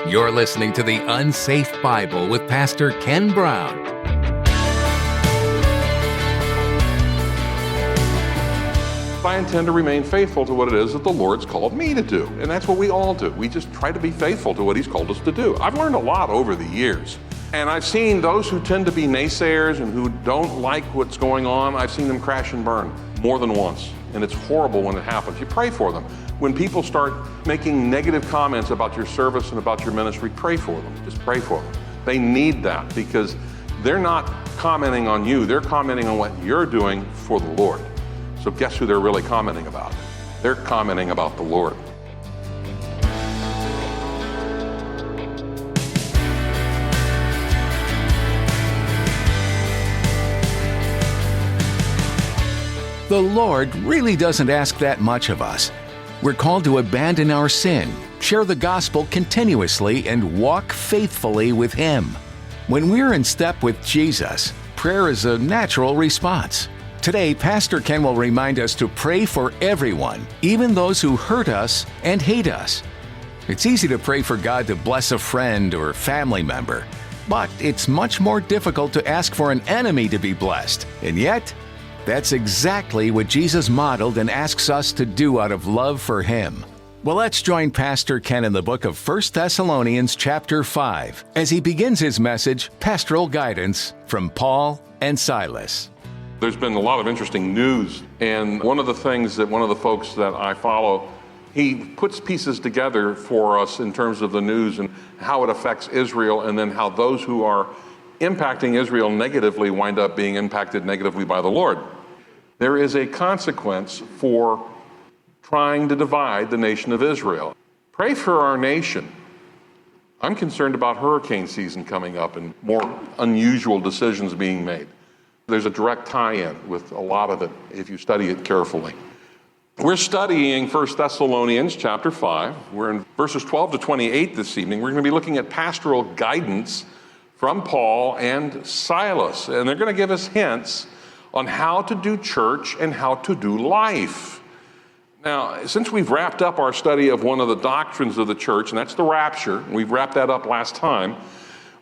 You're listening to The Unsafe Bible with Pastor Ken Brown. I intend to remain faithful to what it is that the Lord's called me to do. And that's what we all do. We just try to be faithful to what He's called us to do. I've learned a lot over the years. And I've seen those who tend to be naysayers and who don't like what's going on, I've seen them crash and burn more than once. And it's horrible when it happens. You pray for them. When people start making negative comments about your service and about your ministry, pray for them. Just pray for them. They need that because they're not commenting on you. They're commenting on what you're doing for the Lord. So guess who they're really commenting about? They're commenting about the Lord. The Lord really doesn't ask that much of us. We're called to abandon our sin, share the gospel continuously, and walk faithfully with Him. When we're in step with Jesus, prayer is a natural response. Today, Pastor Ken will remind us to pray for everyone, even those who hurt us and hate us. It's easy to pray for God to bless a friend or family member, but it's much more difficult to ask for an enemy to be blessed. And yet, that's exactly what Jesus modeled and asks us to do out of love for Him. Well, let's join Pastor Ken in the book of 1 Thessalonians chapter 5 as he begins his message, Pastoral Guidance, from Paul and Silas. There's been a lot of interesting news, and one of the things that one of the folks that I follow, he puts pieces together for us in terms of the news and how it affects Israel, and then how those who are impacting Israel negatively wind up being impacted negatively by the Lord. There is a consequence for trying to divide the nation of Israel. Pray for our nation. I'm concerned about hurricane season coming up and more unusual decisions being made. There's a direct tie-in with a lot of it if you study it carefully. We're studying 1 Thessalonians chapter 5. We're in verses 12 to 28 this evening. We're going to be looking at pastoral guidance from Paul and Silas. And they're going to give us hints on how to do church and how to do life. Now, since we've wrapped up our study of one of the doctrines of the church, and that's the rapture, we've wrapped that up last time,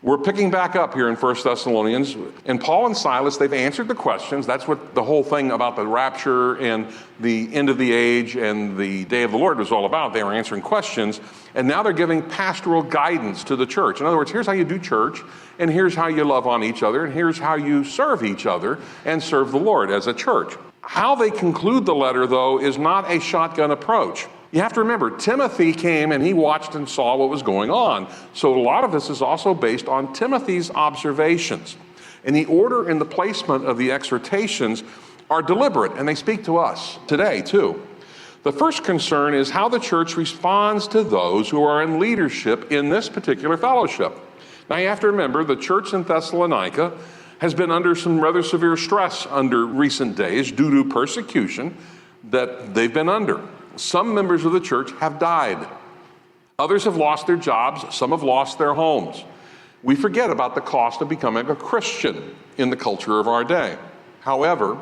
we're picking back up here in 1 Thessalonians. And Paul and Silas, they've answered the questions. That's what the whole thing about the rapture and the end of the age and the day of the Lord was all about. They were answering questions. And now they're giving pastoral guidance to the church. In other words, here's how you do church, and here's how you love on each other, and here's how you serve each other and serve the Lord as a church. How they conclude the letter, though, is not a shotgun approach. You have to remember, Timothy came and he watched and saw what was going on. So a lot of this is also based on Timothy's observations. And the order and the placement of the exhortations are deliberate, and they speak to us today, too. The first concern is how the church responds to those who are in leadership in this particular fellowship. Now, you have to remember, the church in Thessalonica has been under some rather severe stress under recent days due to persecution that they've been under. Some members of the church have died. Others have lost their jobs. Some have lost their homes. We forget about the cost of becoming a Christian in the culture of our day. However,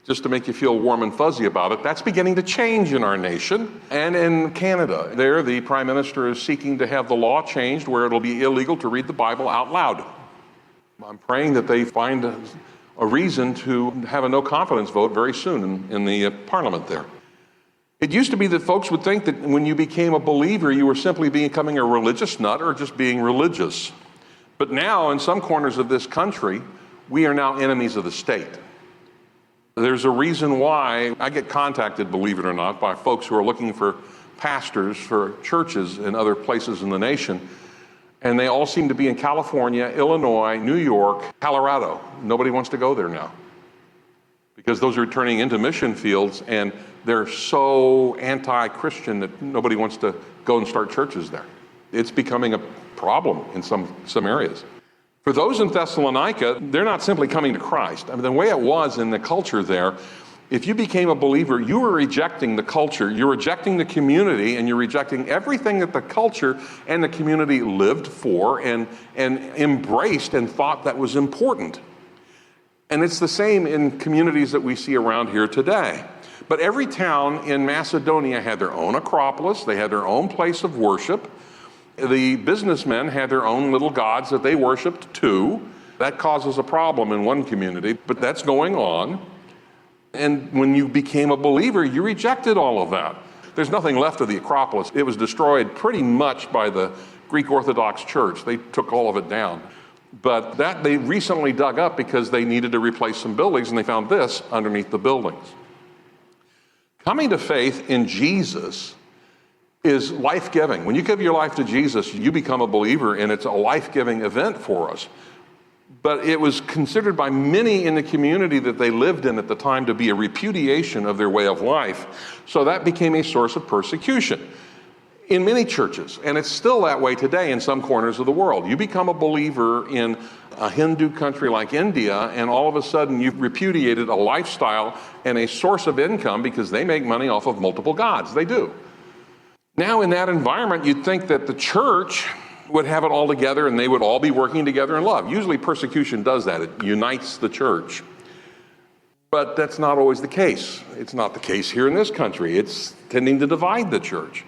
just to make you feel warm and fuzzy about it, that's beginning to change in our nation and in Canada. There, the Prime Minister is seeking to have the law changed where it'll be illegal to read the Bible out loud. I'm praying that they find a reason to have a no confidence vote very soon in the Parliament there. It used to be that folks would think that when you became a believer, you were simply becoming a religious nut or just being religious. But now, in some corners of this country, we are now enemies of the state. There's a reason why I get contacted, believe it or not, by folks who are looking for pastors for churches in other places in the nation. And they all seem to be in California, Illinois, New York, Colorado. Nobody wants to go there now, because those are turning into mission fields, and they're so anti-Christian that nobody wants to go and start churches there. It's becoming a problem in some areas. For those in Thessalonica, they're not simply coming to Christ. I mean, the way it was in the culture there, if you became a believer, you were rejecting the culture, you're rejecting the community, and you're rejecting everything that the culture and the community lived for and embraced and thought that was important. And it's the same in communities that we see around here today. But every town in Macedonia had their own Acropolis, they had their own place of worship, The businessmen had their own little gods that they worshiped too. That causes a problem in one community, but that's going on. And when you became a believer, you rejected all of that. There's nothing left of the Acropolis. It was destroyed pretty much by the Greek Orthodox Church. They took all of it down. But that they recently dug up because they needed to replace some buildings, and they found this underneath the buildings. Coming to faith in Jesus is life-giving. When you give your life to Jesus, you become a believer, and it's a life-giving event for us. But it was considered by many in the community that they lived in at the time to be a repudiation of their way of life. So that became a source of persecution in many churches. And it's still that way today in some corners of the world. You become a believer in a Hindu country like India, and all of a sudden you've repudiated a lifestyle and a source of income because they make money off of multiple gods. They do. Now in that environment, you'd think that the church would have it all together and they would all be working together in love. Usually persecution does that. It unites the church. But that's not always the case. It's not the case here in this country. It's tending to divide the church.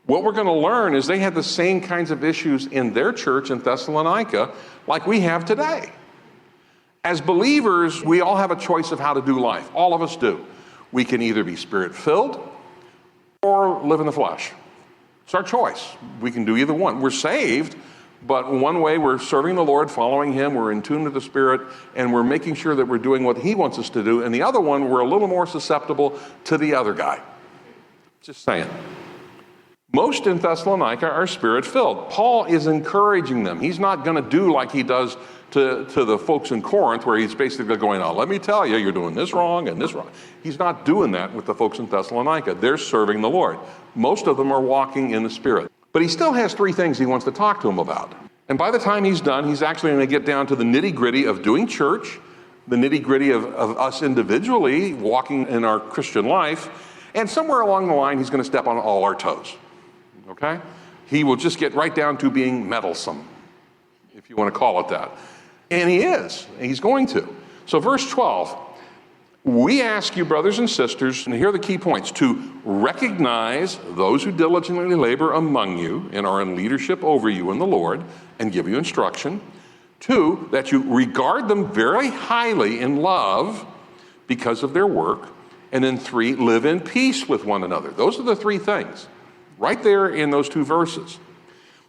What we're going to learn is they had the same kinds of issues in their church in Thessalonica like we have today. As believers, we all have a choice of how to do life. All of us do. We can either be spirit-filled or live in the flesh. It's our choice. We can do either one. We're saved, but one way we're serving the Lord, following Him, we're in tune with the Spirit, and we're making sure that we're doing what He wants us to do. And the other one, we're a little more susceptible to the other guy. Just saying. Most in Thessalonica are Spirit-filled. Paul is encouraging them. He's not going to do like he does to the folks in Corinth, where he's basically going, let me tell you, you're doing this wrong and this wrong. He's not doing that with the folks in Thessalonica. They're serving the Lord. Most of them are walking in the Spirit. But he still has three things he wants to talk to them about. And by the time he's done, he's actually going to get down to the nitty-gritty of doing church, the nitty-gritty of us individually walking in our Christian life, and somewhere along the line, he's going to step on all our toes. Okay? He will just get right down to being meddlesome, if you want to call it that. And he is. And he's going to. So verse 12, we ask you, brothers and sisters, and here are the key points, to recognize those who diligently labor among you and are in leadership over you in the Lord and give you instruction. 2, that you regard them very highly in love because of their work. And then 3, live in peace with one another. Those are the three things right there in those 2 verses.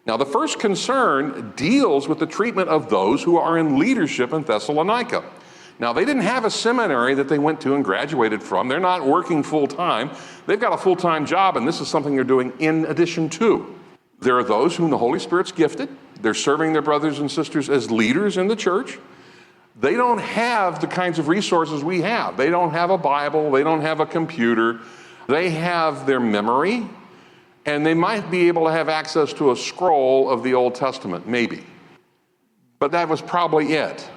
Now, the first concern deals with the treatment of those who are in leadership in Thessalonica. Now, they didn't have a seminary that they went to and graduated from. They're not working full-time. They've got a full-time job, and this is something they're doing in addition to. There are those whom the Holy Spirit's gifted. They're serving their brothers and sisters as leaders in the church. They don't have the kinds of resources we have. They don't have a Bible. They don't have a computer. They have their memory. And they might be able to have access to a scroll of the Old Testament, maybe. But that was probably it.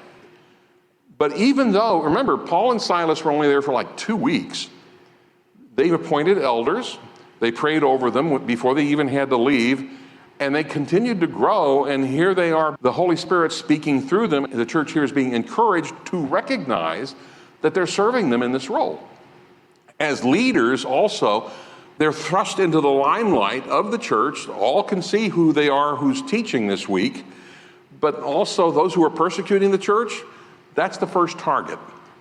But even though, remember, Paul and Silas were only there for like 2 weeks. They appointed elders. They prayed over them before they even had to leave. And they continued to grow, and here they are, the Holy Spirit speaking through them. The church here is being encouraged to recognize that they're serving them in this role. As leaders also, they're thrust into the limelight of the church. All can see who they are, who's teaching this week. But also those who are persecuting the church, that's the first target.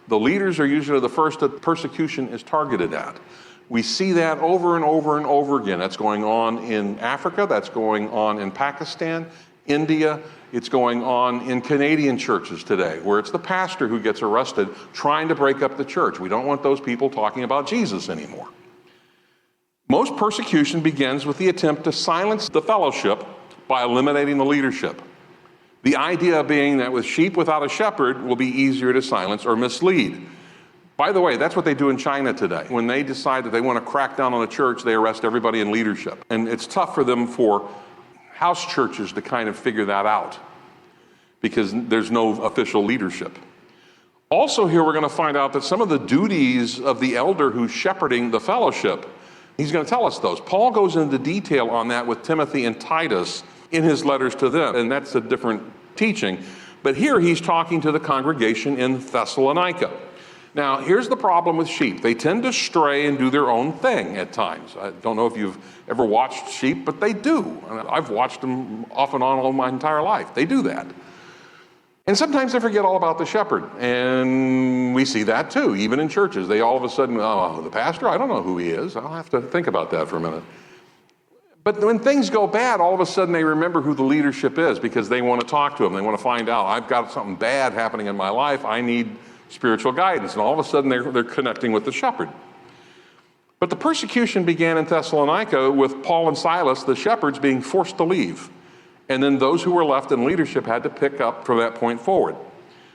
The leaders are usually the first that persecution is targeted at. We see that over and over and over again. That's going on in Africa. That's going on in Pakistan, India. It's going on in Canadian churches today, where it's the pastor who gets arrested trying to break up the church. We don't want those people talking about Jesus anymore. Most persecution begins with the attempt to silence the fellowship by eliminating the leadership. The idea being that with sheep without a shepherd will be easier to silence or mislead. By the way, that's what they do in China today. When they decide that they want to crack down on a church, they arrest everybody in leadership. And it's tough for them for house churches to kind of figure that out because there's no official leadership. Also here we're going to find out that some of the duties of the elder who's shepherding the fellowship, he's going to tell us those. Paul goes into detail on that with Timothy and Titus in his letters to them, and that's a different teaching. But here he's talking to the congregation in Thessalonica. Now, here's the problem with sheep. They tend to stray and do their own thing at times. I don't know if you've ever watched sheep, but they do. I've watched them off and on all my entire life. They do that. And sometimes they forget all about the shepherd. And we see that too, even in churches. They all of a sudden, oh, the pastor, I don't know who he is. I'll have to think about that for a minute. But when things go bad, all of a sudden they remember who the leadership is because they want to talk to them. They want to find out, I've got something bad happening in my life. I need spiritual guidance. And all of a sudden they're connecting with the shepherd. But the persecution began in Thessalonica with Paul and Silas, the shepherds, being forced to leave. And then those who were left in leadership had to pick up from that point forward.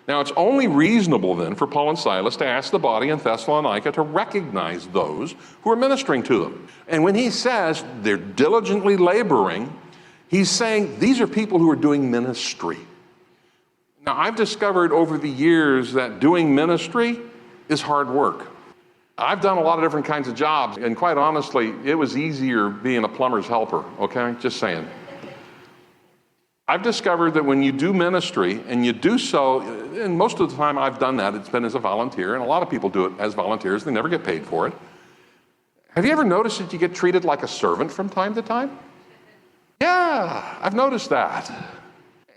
Now, it's only reasonable then for Paul and Silas to ask the body in Thessalonica to recognize those who are ministering to them. And when he says they're diligently laboring, he's saying these are people who are doing ministry. Now, I've discovered over the years that doing ministry is hard work. I've done a lot of different kinds of jobs, and quite honestly, it was easier being a plumber's helper, okay? Just saying. I've discovered that when you do ministry, and you do so, and most of the time I've done that, it's been as a volunteer, and a lot of people do it as volunteers, they never get paid for it. Have you ever noticed that you get treated like a servant from time to time? Yeah, I've noticed that.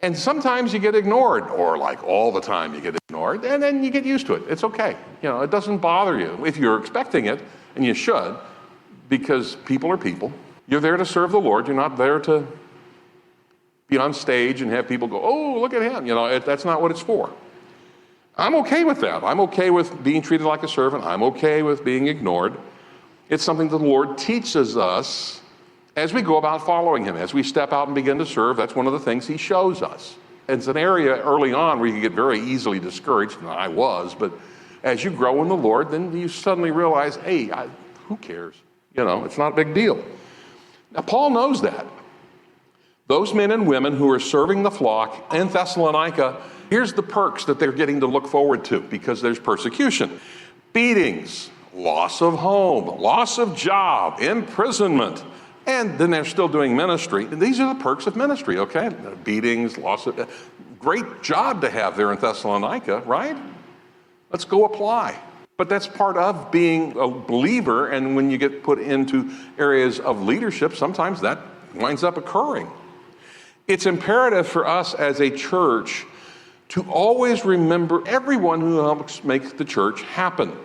And sometimes you get ignored, or like all the time you get ignored, and then you get used to it. It's okay. You know, it doesn't bother you if you're expecting it, and you should, because people are people. You're there to serve the Lord. You're not there to be on stage and have people go, oh, look at him. You know, that's not what it's for. I'm okay with that. I'm okay with being treated like a servant. I'm okay with being ignored. It's something that the Lord teaches us as we go about following him. As we step out and begin to serve, that's one of the things he shows us. It's an area early on where you can get very easily discouraged, and I was, but as you grow in the Lord, then you suddenly realize, hey, who cares? You know, it's not a big deal. Now, Paul knows that. Those men and women who are serving the flock in Thessalonica, here's the perks that they're getting to look forward to because there's persecution. Beatings, loss of home, loss of job, imprisonment, and then they're still doing ministry. And these are the perks of ministry, okay? Beatings, loss of... Great job to have there in Thessalonica, right? Let's go apply. But that's part of being a believer, and when you get put into areas of leadership, sometimes that winds up occurring. It's imperative for us as a church to always remember everyone who helps make the church happen.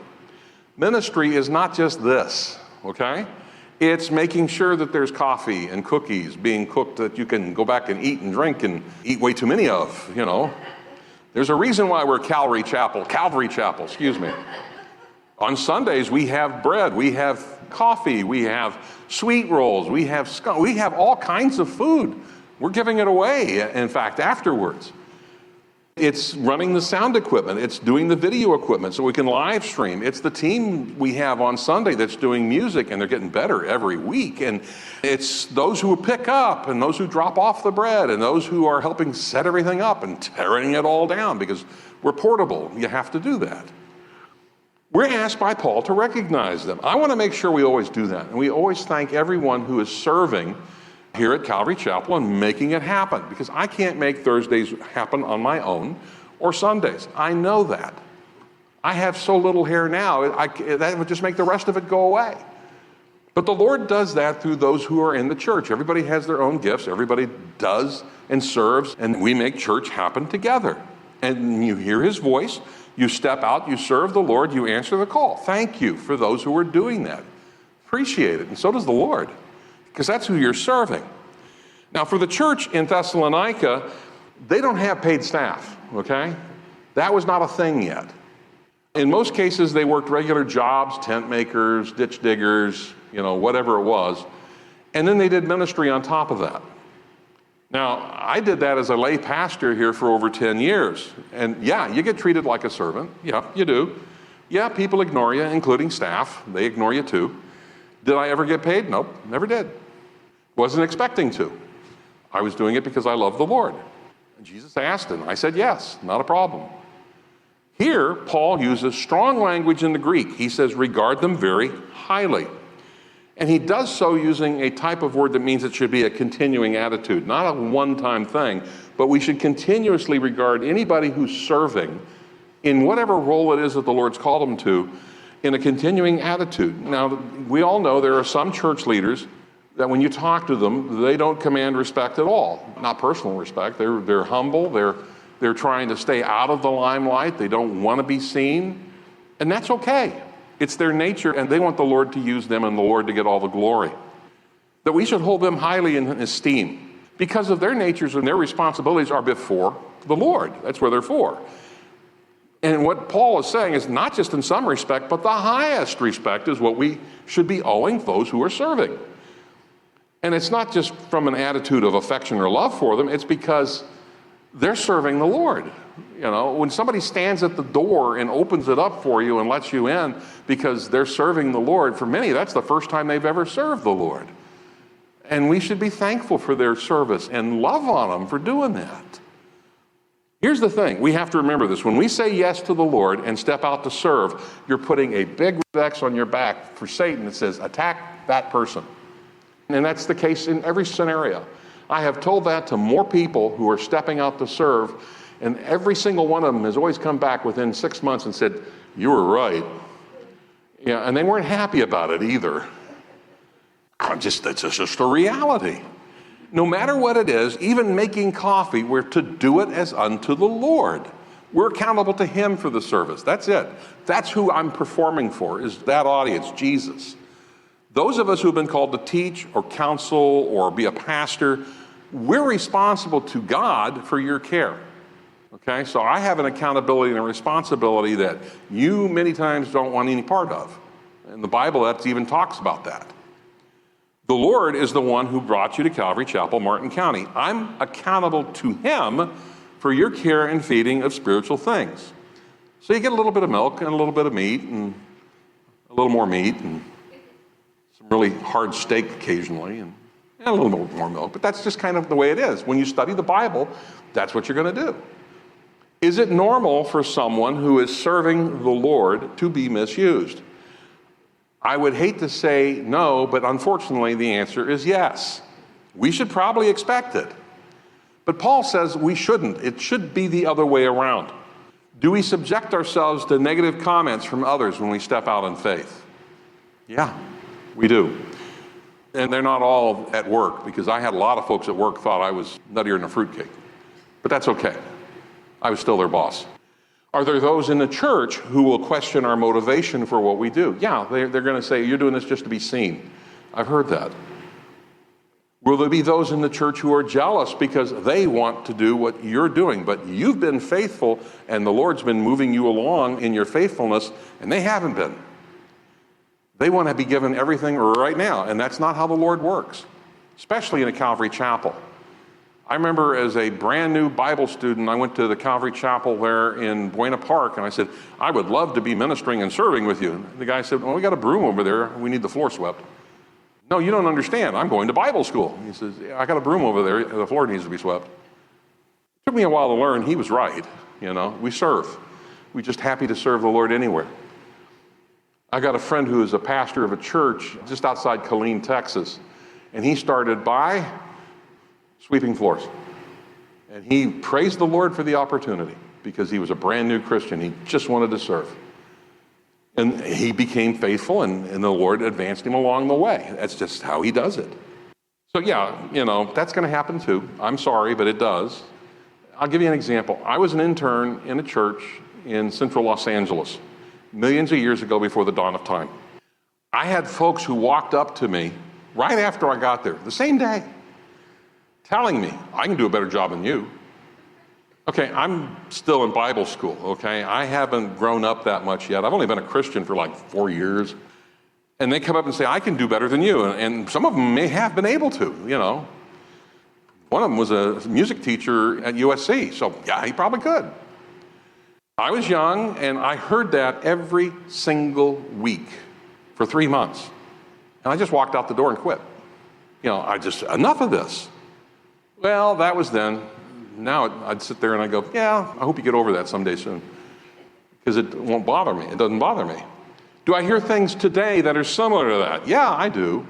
Ministry is not just this, okay? It's making sure that there's coffee and cookies being cooked that you can go back and eat and drink and eat way too many of, you know. There's a reason why we're Calvary Chapel, excuse me. On Sundays, we have bread, we have coffee, we have sweet rolls, we have all kinds of food. We're giving it away, in fact, afterwards. It's running the sound equipment. It's doing the video equipment so we can live stream. It's the team we have on Sunday that's doing music, and they're getting better every week. And it's those who pick up and those who drop off the bread and those who are helping set everything up and tearing it all down because we're portable. You have to do that. We're asked by Paul to recognize them. I want to make sure we always do that. And we always thank everyone who is serving here at Calvary Chapel and making it happen, because I can't make Thursdays happen on my own or Sundays. I know that. I have so little hair now, that would just make the rest of it go away. But the Lord does that through those who are in the church. Everybody has their own gifts. Everybody does and serves, and we make church happen together. And you hear his voice, you step out, you serve the Lord, you answer the call. Thank you for those who are doing that. Appreciate it, and so does the Lord, because that's who you're serving. Now, for the church in Thessalonica, they don't have paid staff, okay? That was not a thing yet. In most cases, they worked regular jobs, tent makers, ditch diggers, you know, whatever it was, and then they did ministry on top of that. Now, I did that as a lay pastor here for over 10 years, and yeah, you get treated like a servant. Yeah, you do. Yeah, people ignore you, including staff. They ignore you too. Did I ever get paid? Nope, never did. Wasn't expecting to. I was doing it because I love the Lord. And Jesus asked, and I said yes, not a problem. Here, Paul uses strong language in the Greek. He says, regard them very highly. And he does so using a type of word that means it should be a continuing attitude, not a one-time thing, but we should continuously regard anybody who's serving in whatever role it is that the Lord's called them to, in a continuing attitude. Now, we all know there are some church leaders that when you talk to them, they don't command respect at all. Not personal respect. They're humble. They're trying to stay out of the limelight. They don't want to be seen. And that's okay. It's their nature, and they want the Lord to use them and the Lord to get all the glory. That we should hold them highly in esteem because of their natures and their responsibilities are before the Lord. That's where they're for. And what Paul is saying is not just in some respect, but the highest respect is what we should be owing those who are serving. And it's not just from an attitude of affection or love for them, it's because they're serving the Lord. You know, when somebody stands at the door and opens it up for you and lets you in because they're serving the Lord, for many, that's the first time they've ever served the Lord. And we should be thankful for their service and love on them for doing that. Here's the thing, we have to remember this. When we say yes to the Lord and step out to serve, you're putting a big X on your back for Satan that says, attack that person. And that's the case in every scenario. I have told that to more people who are stepping out to serve, and every single one of them has always come back within 6 months and said, you were right. Yeah, and they weren't happy about it either. It's just a reality. No matter what it is, even making coffee, we're to do it as unto the Lord. We're accountable to Him for the service. That's it. That's who I'm performing for, is that audience, Jesus. Those of us who have been called to teach or counsel or be a pastor, we're responsible to God for your care. Okay, so I have an accountability and a responsibility that you many times don't want any part of. And the Bible that even talks about that. The Lord is the one who brought you to Calvary Chapel, Martin County. I'm accountable to Him for your care and feeding of spiritual things. So you get a little bit of milk and a little bit of meat and a little more meat and some really hard steak occasionally and a little bit more milk. But that's just kind of the way it is. When you study the Bible, that's what you're going to do. Is it normal for someone who is serving the Lord to be misused? I would hate to say no, but unfortunately the answer is yes. We should probably expect it. But Paul says we shouldn't. It should be the other way around. Do we subject ourselves to negative comments from others when we step out in faith? Yeah, we do. And they're not all at work, because I had a lot of folks at work thought I was nuttier than a fruitcake. But that's okay. I was still their boss. Are there those in the church who will question our motivation for what we do? Yeah, they're going to say, you're doing this just to be seen. I've heard that. Will there be those in the church who are jealous because they want to do what you're doing, but you've been faithful and the Lord's been moving you along in your faithfulness, and they haven't been? They want to be given everything right now, and that's not how the Lord works, especially in a Calvary Chapel. I remember as a brand new Bible student, I went to the Calvary Chapel there in Buena Park, and I said, I would love to be ministering and serving with you. And the guy said, well, we got a broom over there. We need the floor swept. No, you don't understand. I'm going to Bible school. He says, yeah, I got a broom over there. The floor needs to be swept. It took me a while to learn he was right. You know, we serve. We're just happy to serve the Lord anywhere. I got a friend who is a pastor of a church just outside Killeen, Texas, and he started by sweeping floors. And he praised the Lord for the opportunity because he was a brand new Christian. He just wanted to serve. And he became faithful, and the Lord advanced him along the way. That's just how He does it. So yeah, you know, that's going to happen too. I'm sorry, but it does. I'll give you an example. I was an intern in a church in central Los Angeles millions of years ago before the dawn of time. I had folks who walked up to me right after I got there, the same day, telling me, I can do a better job than you. Okay, I'm still in Bible school, okay? I haven't grown up that much yet. I've only been a Christian for like 4 years. And they come up and say, I can do better than you. And some of them may have been able to, you know. One of them was a music teacher at USC, so yeah, he probably could. I was young, and I heard that every single week for 3 months. And I just walked out the door and quit. You know, enough of this. Well, that was then. Now I'd sit there and I'd go, yeah, I hope you get over that someday soon. Because it won't bother me. It doesn't bother me. Do I hear things today that are similar to that? Yeah, I do.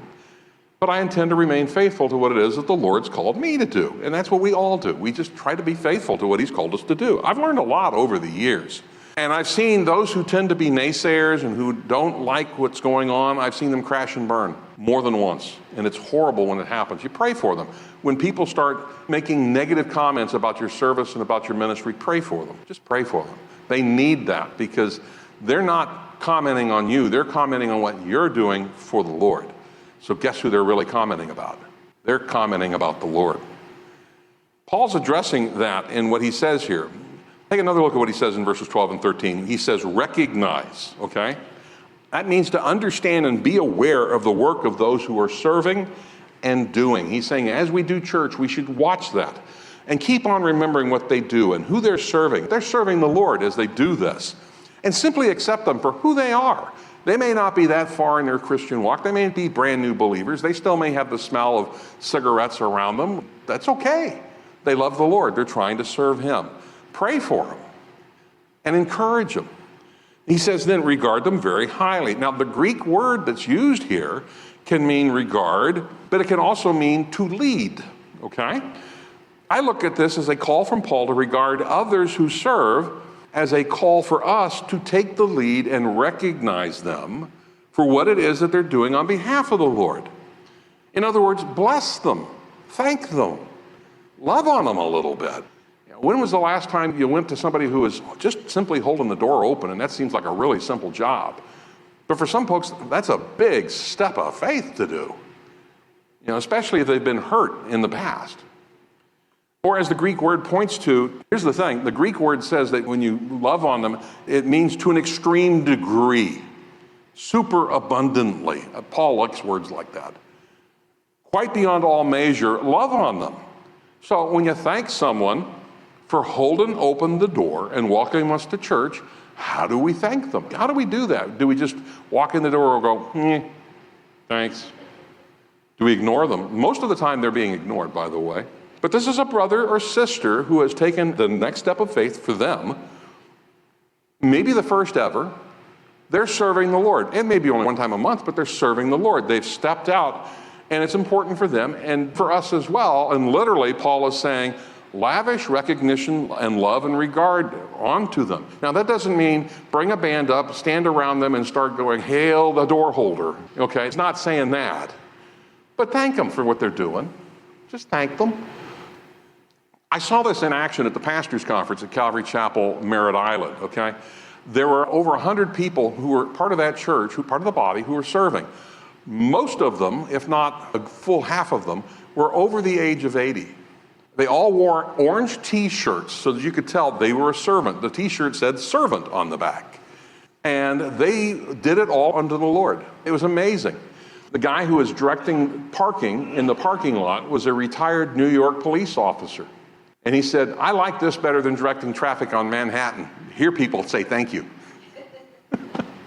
But I intend to remain faithful to what it is that the Lord's called me to do. And that's what we all do. We just try to be faithful to what He's called us to do. I've learned a lot over the years. And I've seen those who tend to be naysayers and who don't like what's going on, I've seen them crash and burn more than once. And it's horrible when it happens. You pray for them. When people start making negative comments about your service and about your ministry, pray for them. Just pray for them. They need that because they're not commenting on you. They're commenting on what you're doing for the Lord. So guess who they're really commenting about? They're commenting about the Lord. Paul's addressing that in what he says here. Take another look at what he says in verses 12 and 13. He says, recognize, okay? That means to understand and be aware of the work of those who are serving and doing. He's saying as we do church, we should watch that and keep on remembering what they do and who they're serving. They're serving the Lord as they do this. And simply accept them for who they are. They may not be that far in their Christian walk. They may be brand new believers. They still may have the smell of cigarettes around them. That's okay. They love the Lord. They're trying to serve Him. Pray for them and encourage them. He says then regard them very highly. Now the Greek word that's used here can mean regard, but it can also mean to lead, okay? I look at this as a call from Paul to regard others who serve as a call for us to take the lead and recognize them for what it is that they're doing on behalf of the Lord. In other words, bless them, thank them, love on them a little bit. When was the last time you went to somebody who was just simply holding the door open? And that seems like a really simple job. But for some folks, that's a big step of faith to do. Especially if they've been hurt in the past. Or as the Greek word points to, here's the thing, the Greek word says that when you love on them, it means to an extreme degree, super abundantly. Paul likes words like that. Quite beyond all measure, love on them. So when you thank someone for holding open the door and welcoming us to church, how do we thank them? How do we do that? Do we just walk in the door and go, thanks? Do we ignore them? Most of the time they're being ignored, by the way. But this is a brother or sister who has taken the next step of faith for them, maybe the first ever. They're serving the Lord. It may be only one time a month, but they're serving the Lord. They've stepped out, and it's important for them and for us as well. And literally, Paul is saying, lavish recognition and love and regard onto them. Now, that doesn't mean bring a band up, stand around them, and start going, hail the door holder. Okay, it's not saying that. But thank them for what they're doing. Just thank them. I saw this in action at the pastors' conference at Calvary Chapel, Merritt Island, okay? There were over 100 people who were part of that church, who part of the body, who were serving. Most of them, if not a full half of them, were over the age of 80. They all wore orange T-shirts so that you could tell they were a servant. The T-shirt said servant on the back. And they did it all unto the Lord. It was amazing. The guy who was directing parking in the parking lot was a retired New York police officer. And he said, I like this better than directing traffic on Manhattan. Hear people say thank you.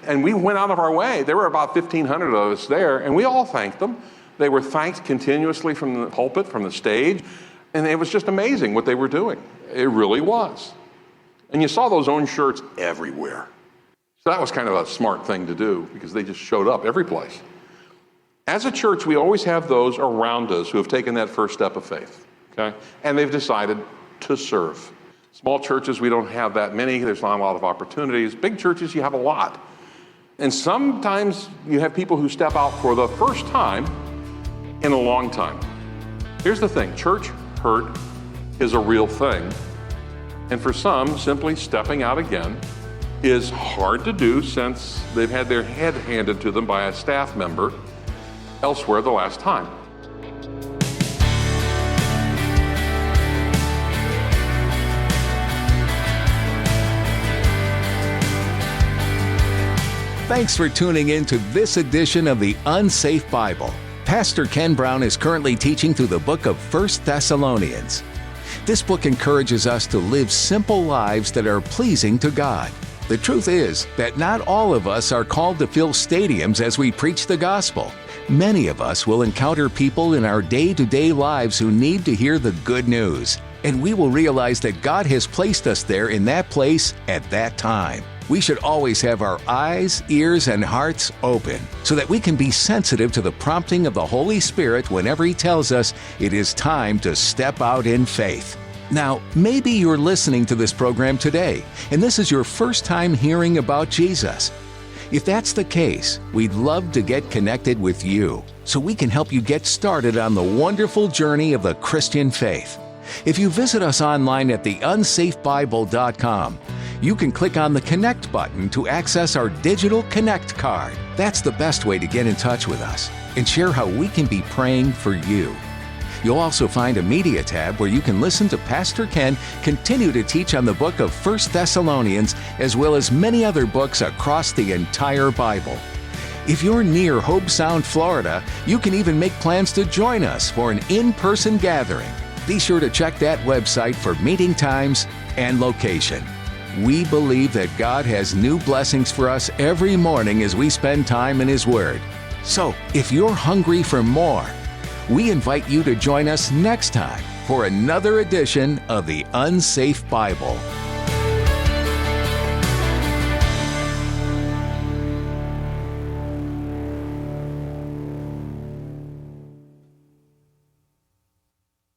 And we went out of our way. There were about 1,500 of us there, and we all thanked them. They were thanked continuously from the pulpit, from the stage. And it was just amazing what they were doing. It really was. And you saw those own shirts everywhere. So that was kind of a smart thing to do because they just showed up every place. As a church, we always have those around us who have taken that first step of faith, okay? And they've decided to serve. Small churches, we don't have that many. There's not a lot of opportunities. Big churches, you have a lot. And sometimes you have people who step out for the first time in a long time. Here's the thing, church hurt is a real thing. And for some, simply stepping out again is hard to do since they've had their head handed to them by a staff member elsewhere the last time. Thanks for tuning in to this edition of the Unsafe Bible. Pastor Ken Brown is currently teaching through the book of 1 Thessalonians. This book encourages us to live simple lives that are pleasing to God. The truth is that not all of us are called to fill stadiums as we preach the gospel. Many of us will encounter people in our day-to-day lives who need to hear the good news, and we will realize that God has placed us there in that place at that time. We should always have our eyes, ears, and hearts open so that we can be sensitive to the prompting of the Holy Spirit whenever He tells us it is time to step out in faith. Now, maybe you're listening to this program today, and this is your first time hearing about Jesus. If that's the case, we'd love to get connected with you so we can help you get started on the wonderful journey of the Christian faith. If you visit us online at theunsafebible.com, you can click on the Connect button to access our digital Connect card. That's the best way to get in touch with us and share how we can be praying for you. You'll also find a media tab where you can listen to Pastor Ken continue to teach on the book of 1 Thessalonians, as well as many other books across the entire Bible. If you're near Hobe Sound, Florida, you can even make plans to join us for an in-person gathering. Be sure to check that website for meeting times and location. We believe that God has new blessings for us every morning as we spend time in His Word. So, if you're hungry for more, we invite you to join us next time for another edition of the Unsafe Bible.